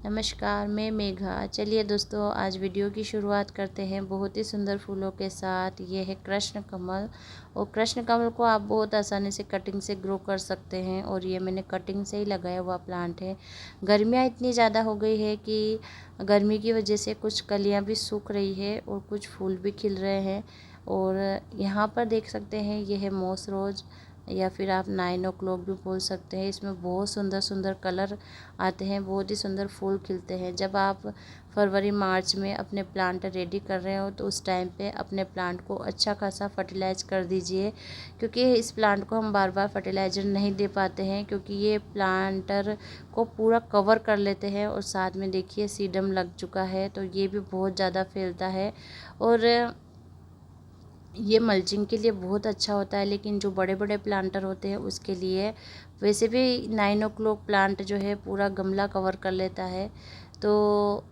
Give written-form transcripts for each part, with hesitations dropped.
नमस्कार, मैं मेघा। चलिए दोस्तों, आज वीडियो की शुरुआत करते हैं बहुत ही सुंदर फूलों के साथ। ये है कृष्ण कमल और कृष्ण कमल को आप बहुत आसानी से कटिंग से ग्रो कर सकते हैं और ये मैंने कटिंग से ही लगाया हुआ प्लांट है। गर्मियाँ इतनी ज़्यादा हो गई है कि गर्मी की वजह से कुछ कलियाँ भी सूख रही है और कुछ फूल भी खिल रहे हैं। और यहाँ पर देख सकते हैं, ये है मॉस रोज़ या फिर आप 9 o'clock भी बोल सकते हैं। इसमें बहुत सुंदर सुंदर कलर आते हैं, बहुत ही सुंदर फूल खिलते हैं। जब आप फरवरी मार्च में अपने प्लांट रेडी कर रहे हो तो उस टाइम पे अपने प्लांट को अच्छा खासा फर्टिलाइज कर दीजिए, क्योंकि इस प्लांट को हम बार बार फर्टिलाइज़र नहीं दे पाते हैं, क्योंकि ये प्लांटर को पूरा कवर कर लेते हैं। और साथ में देखिए सीडम लग चुका है, तो ये भी बहुत ज़्यादा फैलता है और ये मल्चिंग के लिए बहुत अच्छा होता है। लेकिन जो बड़े बड़े प्लांटर होते हैं उसके लिए, वैसे भी 9 o'clock प्लांट जो है पूरा गमला कवर कर लेता है, तो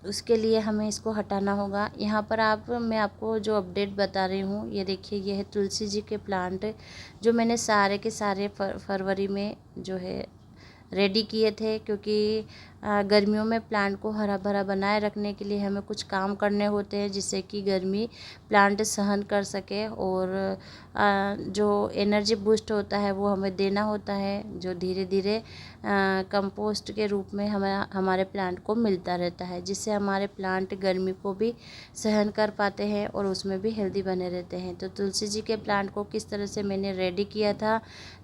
उसके लिए हमें इसको हटाना होगा। यहाँ पर मैं आपको जो अपडेट बता रही हूँ, ये देखिए, ये है तुलसी जी के प्लांट जो मैंने सारे के सारे फरवरी में जो है रेडी किए थे, क्योंकि गर्मियों में प्लांट को हरा भरा बनाए रखने के लिए हमें कुछ काम करने होते हैं, जिससे कि गर्मी प्लांट सहन कर सके। और जो एनर्जी बूस्ट होता है वो हमें देना होता है, जो धीरे धीरे कंपोस्ट के रूप में हमारे प्लांट को मिलता रहता है, जिससे हमारे प्लांट गर्मी को भी सहन कर पाते हैं और उसमें भी हेल्दी बने रहते हैं। तो तुलसी जी के प्लांट को किस तरह से मैंने रेडी किया था,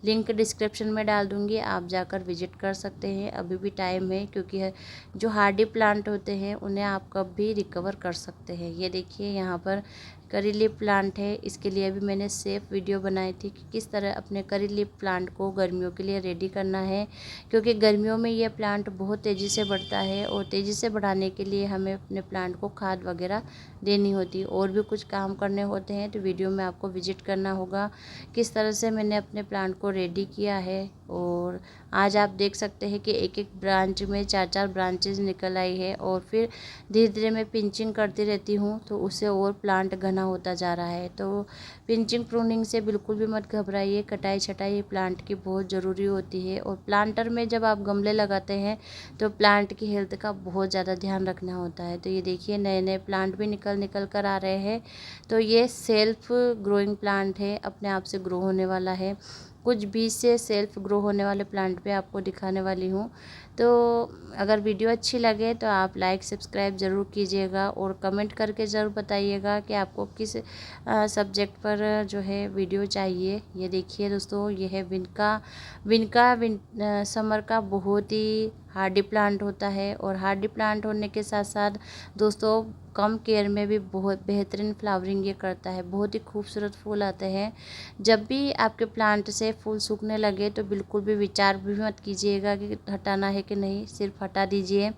लिंक डिस्क्रिप्शन में डाल दूँगी, आप जाकर विजिट कर सकते हैं। अभी भी टाइम है, क्योंकि जो हार्डी प्लांट होते हैं उन्हें आप कब भी रिकवर कर सकते हैं। ये देखिए, यहाँ पर करी लीफ प्लांट है। इसके लिए भी मैंने सेफ वीडियो बनाई थी कि किस तरह अपने करी लीफ प्लांट को गर्मियों के लिए रेडी करना है, क्योंकि गर्मियों में ये प्लांट बहुत तेज़ी से बढ़ता है और तेज़ी से बढ़ाने के लिए हमें अपने प्लांट को खाद वगैरह देनी होती है और भी कुछ काम करने होते हैं। तो वीडियो में आपको विजिट करना होगा किस तरह से मैंने अपने प्लांट को रेडी किया है। और आज आप देख सकते हैं कि एक एक ब्रांच में 4-4 ब्रांचेज निकल आई है और फिर धीरे धीरे मैं पिंचिंग करती रहती हूँ, तो उससे और प्लांट घना होता जा रहा है। तो पिंचिंग प्रूनिंग से बिल्कुल भी मत घबराइए, कटाई छटाई प्लांट की बहुत ज़रूरी होती है। और प्लांटर में जब आप गमले लगाते हैं तो प्लांट की हेल्थ का बहुत ज़्यादा ध्यान रखना होता है। तो ये देखिए, नए नए प्लांट भी निकल कर आ रहे हैं। तो ये सेल्फ ग्रोइंग प्लांट है, अपने आप से ग्रो होने वाला है। कुछ बीज से सेल्फ ग्रो होने वाले प्लांट पे आपको दिखाने वाली हूँ। तो अगर वीडियो अच्छी लगे तो आप लाइक सब्सक्राइब ज़रूर कीजिएगा और कमेंट करके ज़रूर बताइएगा कि आपको किस सब्जेक्ट पर जो है वीडियो चाहिए। ये देखिए दोस्तों, ये है समर का बहुत ही हार्डी प्लांट होता है और हार्डी प्लांट होने के साथ साथ दोस्तों कम केयर में भी बहुत बेहतरीन फ्लावरिंग ये करता है। बहुत ही खूबसूरत फूल आते हैं। जब भी आपके प्लांट से फूल सूखने लगे तो बिल्कुल भी विचार भी मत कीजिएगा कि हटाना है कि नहीं, सिर्फ हटा दीजिए,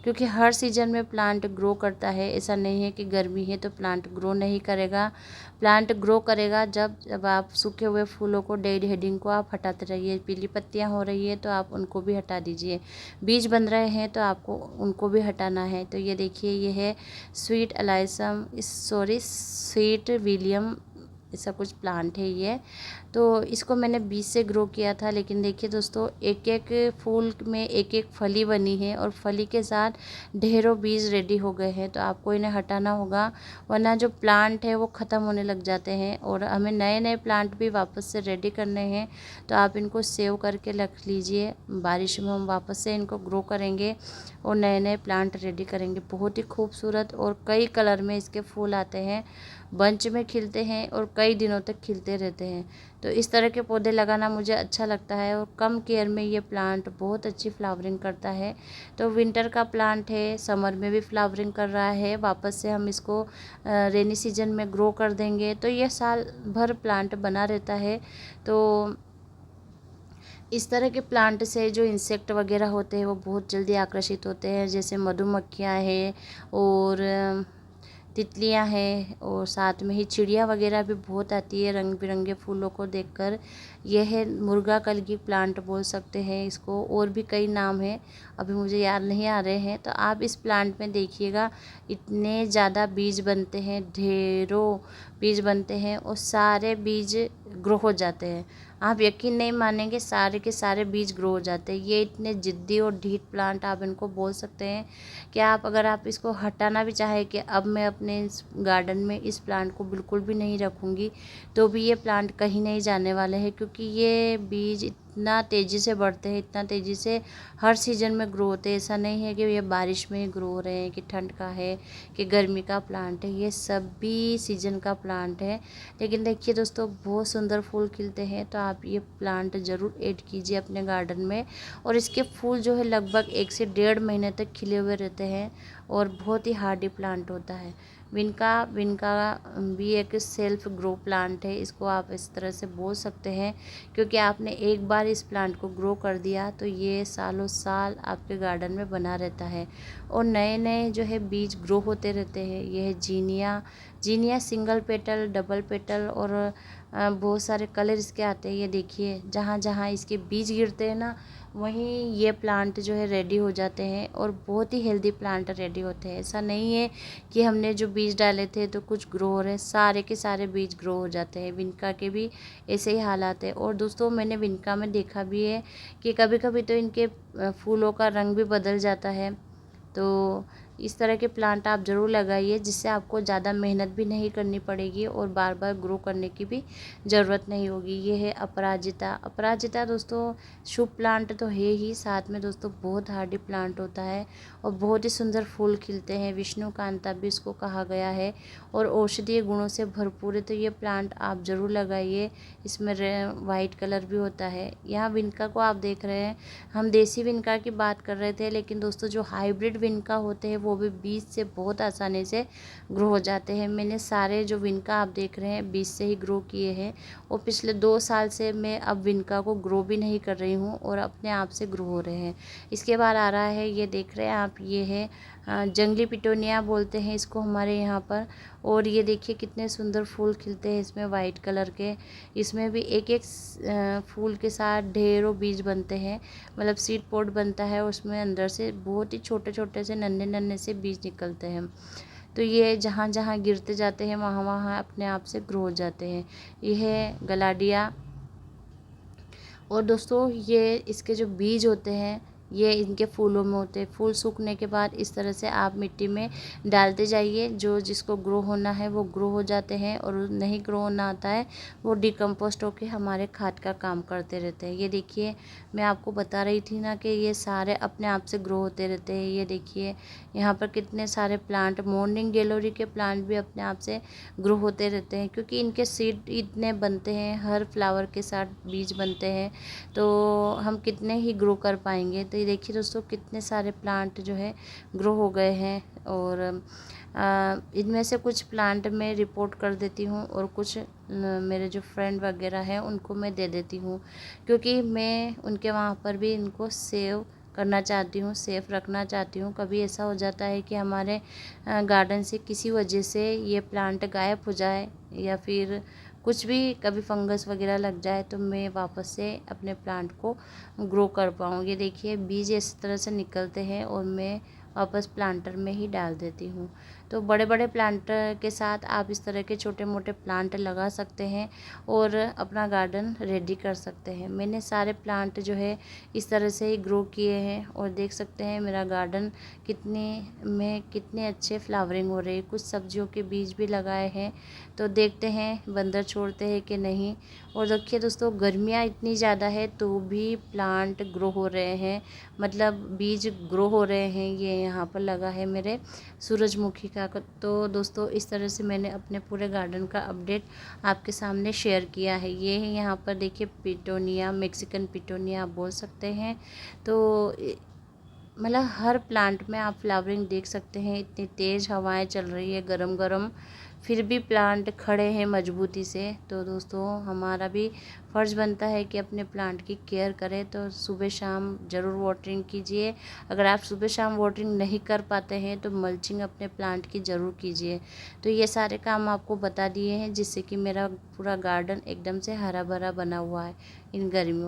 क्योंकि हर सीज़न में प्लांट ग्रो करता है। ऐसा नहीं है कि गर्मी है तो प्लांट ग्रो नहीं करेगा। प्लांट ग्रो करेगा जब आप सूखे हुए फूलों को, डेड हेडिंग को आप हटाते रहिए। पीली पत्तियां हो रही है तो आप उनको भी हटा दीजिए। बीज बन रहे हैं तो आपको उनको भी हटाना है। तो ये देखिए, ये है स्वीट विलियम, ऐसा कुछ प्लांट है ये। तो इसको मैंने बीज से ग्रो किया था, लेकिन देखिए दोस्तों, एक एक फूल में एक एक फली बनी है और फली के साथ ढेरों बीज रेडी हो गए हैं। तो आपको इन्हें हटाना होगा, वरना जो प्लांट है वो ख़त्म होने लग जाते हैं और हमें नए नए प्लांट भी वापस से रेडी करने हैं। तो आप इनको सेव करके रख लीजिए, बारिश में हम वापस से इनको ग्रो करेंगे और नए नए प्लांट रेडी करेंगे। बहुत ही खूबसूरत और कई कलर में इसके फूल आते हैं, बंच में खिलते हैं और कई दिनों तक खिलते रहते हैं। तो इस तरह के पौधे लगाना मुझे अच्छा लगता है और कम केयर में ये प्लांट बहुत अच्छी फ्लावरिंग करता है। तो विंटर का प्लांट है, समर में भी फ्लावरिंग कर रहा है। वापस से हम इसको रेनी सीजन में ग्रो कर देंगे तो ये साल भर प्लांट बना रहता है। तो इस तरह के प्लांट से जो इंसेक्ट वगैरह होते हैं वो बहुत जल्दी आकर्षित होते हैं, जैसे मधुमक्खियाँ हैं और तितलियाँ हैं और साथ में ही चिड़िया वगैरह भी बहुत आती है रंग बिरंगे फूलों को देखकर। यह है मुर्गा कलगी प्लांट बोल सकते हैं इसको, और भी कई नाम हैं, अभी मुझे याद नहीं आ रहे हैं। तो आप इस प्लांट में देखिएगा, इतने ज़्यादा बीज बनते हैं, ढेरों बीज बनते हैं और सारे बीज ग्रो हो जाते हैं। आप यकीन नहीं मानेंगे, सारे के सारे बीज ग्रो हो जाते हैं। ये इतने ज़िद्दी और ढीठ प्लांट आप इनको बोल सकते हैं कि अगर आप इसको हटाना भी चाहें कि अब मैं अपने इस गार्डन में इस प्लांट को बिल्कुल भी नहीं रखूँगी, तो भी ये प्लांट कहीं नहीं जाने वाले हैं, क्योंकि ये बीज इतना तेज़ी से बढ़ते हैं, इतना तेज़ी से हर सीज़न में ग्रो होते हैं। ऐसा नहीं है कि ये बारिश में ही ग्रो हो रहे हैं, कि ठंड का है, कि गर्मी का प्लांट है। ये सभी सीज़न का प्लांट है। लेकिन देखिए दोस्तों, बहुत सुंदर फूल खिलते हैं, तो आप ये प्लांट ज़रूर ऐड कीजिए अपने गार्डन में। और इसके फूल जो है लगभग 1 से 1.5 महीने तक खिले हुए रहते हैं और बहुत ही हार्डी प्लांट होता है। विनका भी एक सेल्फ ग्रो प्लांट है, इसको आप इस तरह से बोल सकते हैं, क्योंकि आपने एक बार इस प्लांट को ग्रो कर दिया तो ये सालों साल आपके गार्डन में बना रहता है और नए नए जो है बीज ग्रो होते रहते हैं। यह है जीनिया सिंगल पेटल, डबल पेटल और बहुत सारे कलर इसके आते हैं। ये देखिए, जहाँ जहाँ इसके बीज गिरते हैं ना, वहीं ये प्लांट जो है रेडी हो जाते हैं और बहुत ही हेल्दी प्लांट रेडी होते हैं। ऐसा नहीं है कि हमने जो बीज डाले थे तो कुछ ग्रो हो रहे हैं, सारे के सारे बीज ग्रो हो जाते हैं। विनका के भी ऐसे ही हालात है। और दोस्तों, मैंने विनका में देखा भी है कि कभी कभी तो इनके फूलों का रंग भी बदल जाता है। तो इस तरह के प्लांट आप ज़रूर लगाइए, जिससे आपको ज़्यादा मेहनत भी नहीं करनी पड़ेगी और बार बार ग्रो करने की भी ज़रूरत नहीं होगी। ये है अपराजिता दोस्तों, शुभ प्लांट तो है ही, साथ में दोस्तों बहुत हार्डी प्लांट होता है और बहुत ही सुंदर फूल खिलते हैं। विष्णुकांता भी इसको कहा गया है और औषधीय गुणों से भरपूर है। तो ये प्लांट आप ज़रूर लगाइए। इसमें वाइट कलर भी होता है। यहाँ विनका को आप देख रहे हैं, हम देसी विनका की बात कर रहे थे, लेकिन दोस्तों जो हाइब्रिड विनका होते हैं वो भी बीज से बहुत आसानी से ग्रो हो जाते हैं। मैंने सारे जो विनका आप देख रहे हैं बीज से ही ग्रो किए हैं और पिछले 2 साल से मैं अब विनका को ग्रो भी नहीं कर रही हूँ और अपने आप से ग्रो हो रहे हैं। इसके बाद आ रहा है, ये देख रहे हैं आप, ये है जंगली पिटोनिया बोलते हैं इसको हमारे यहाँ पर। और ये देखिए कितने सुंदर फूल खिलते हैं इसमें वाइट कलर के। इसमें भी एक एक फूल के साथ ढेरों बीज बनते हैं, मतलब सीड पॉट बनता है, उसमें अंदर से बहुत ही छोटे छोटे से नन्हे नन्हे से बीज निकलते हैं। तो ये जहाँ जहाँ गिरते जाते हैं वहाँ वहाँ अपने आप से ग्रो हो जाते हैं। यह है गलाडिया। और दोस्तों, ये इसके जो बीज होते हैं ये इनके फूलों में होते हैं। फूल सूखने के बाद इस तरह से आप मिट्टी में डालते जाइए। जो जिसको ग्रो होना है वो ग्रो हो जाते हैं और नहीं ग्रो होना आता है वो डिकम्पोस्ट होके हमारे खाद का काम करते रहते हैं। ये देखिए, मैं आपको बता रही थी ना कि ये सारे अपने आप से ग्रो होते रहते हैं। ये देखिए यहाँ पर कितने सारे प्लांट, मॉर्निंग ग्लोरी के प्लांट भी अपने आप से ग्रो होते रहते हैं, क्योंकि इनके सीड इतने बनते हैं, हर फ्लावर के साथ बीज बनते हैं, तो हम कितने ही ग्रो कर पाएंगे। तो ये देखिए दोस्तों, कितने सारे प्लांट जो है ग्रो हो गए हैं। और इनमें से कुछ प्लांट मैं रिपोर्ट कर देती हूँ और कुछ मेरे जो फ्रेंड वगैरह हैं उनको मैं दे देती हूँ, क्योंकि मैं उनके वहाँ पर भी इनको सेव करना चाहती हूँ, सेफ रखना चाहती हूँ। कभी ऐसा हो जाता है कि हमारे गार्डन से किसी वजह से ये प्लांट गायब हो जाए या फिर कुछ भी कभी फंगस वगैरह लग जाए, तो मैं वापस से अपने प्लांट को ग्रो कर पाऊँ। ये देखिए, बीज इस तरह से निकलते हैं और मैं वापस प्लांटर में ही डाल देती हूँ। तो बड़े बड़े प्लांटर के साथ आप इस तरह के छोटे मोटे प्लांट लगा सकते हैं और अपना गार्डन रेडी कर सकते हैं। मैंने सारे प्लांट जो है इस तरह से ही ग्रो किए हैं और देख सकते हैं मेरा गार्डन कितने अच्छे फ्लावरिंग हो रही है। कुछ सब्जियों के बीज भी लगाए हैं, तो देखते हैं बंदर छोड़ते हैं कि नहीं। और देखिए दोस्तों, गर्मियाँ इतनी ज़्यादा है तो भी प्लांट ग्रो हो रहे हैं, मतलब बीज ग्रो हो रहे हैं। ये यहाँ पर लगा है मेरे सूरजमुखी का। तो दोस्तों, इस तरह से मैंने अपने पूरे गार्डन का अपडेट आपके सामने शेयर किया है। ये है यहाँ पर देखिए पिटोनिया, मैक्सिकन पिटोनिया आप बोल सकते हैं। तो मतलब हर प्लांट में आप फ्लावरिंग देख सकते हैं। इतनी तेज़ हवाएं चल रही है, गरम गरम, फिर भी प्लांट खड़े हैं मजबूती से। तो दोस्तों, हमारा भी फ़र्ज़ बनता है कि अपने प्लांट की केयर करें। तो सुबह शाम ज़रूर वाटरिंग कीजिए। अगर आप सुबह शाम वाटरिंग नहीं कर पाते हैं तो मल्चिंग अपने प्लांट की ज़रूर कीजिए। तो ये सारे काम आपको बता दिए हैं, जिससे कि मेरा पूरा गार्डन एकदम से हरा भरा बना हुआ है इन गर्मियों में।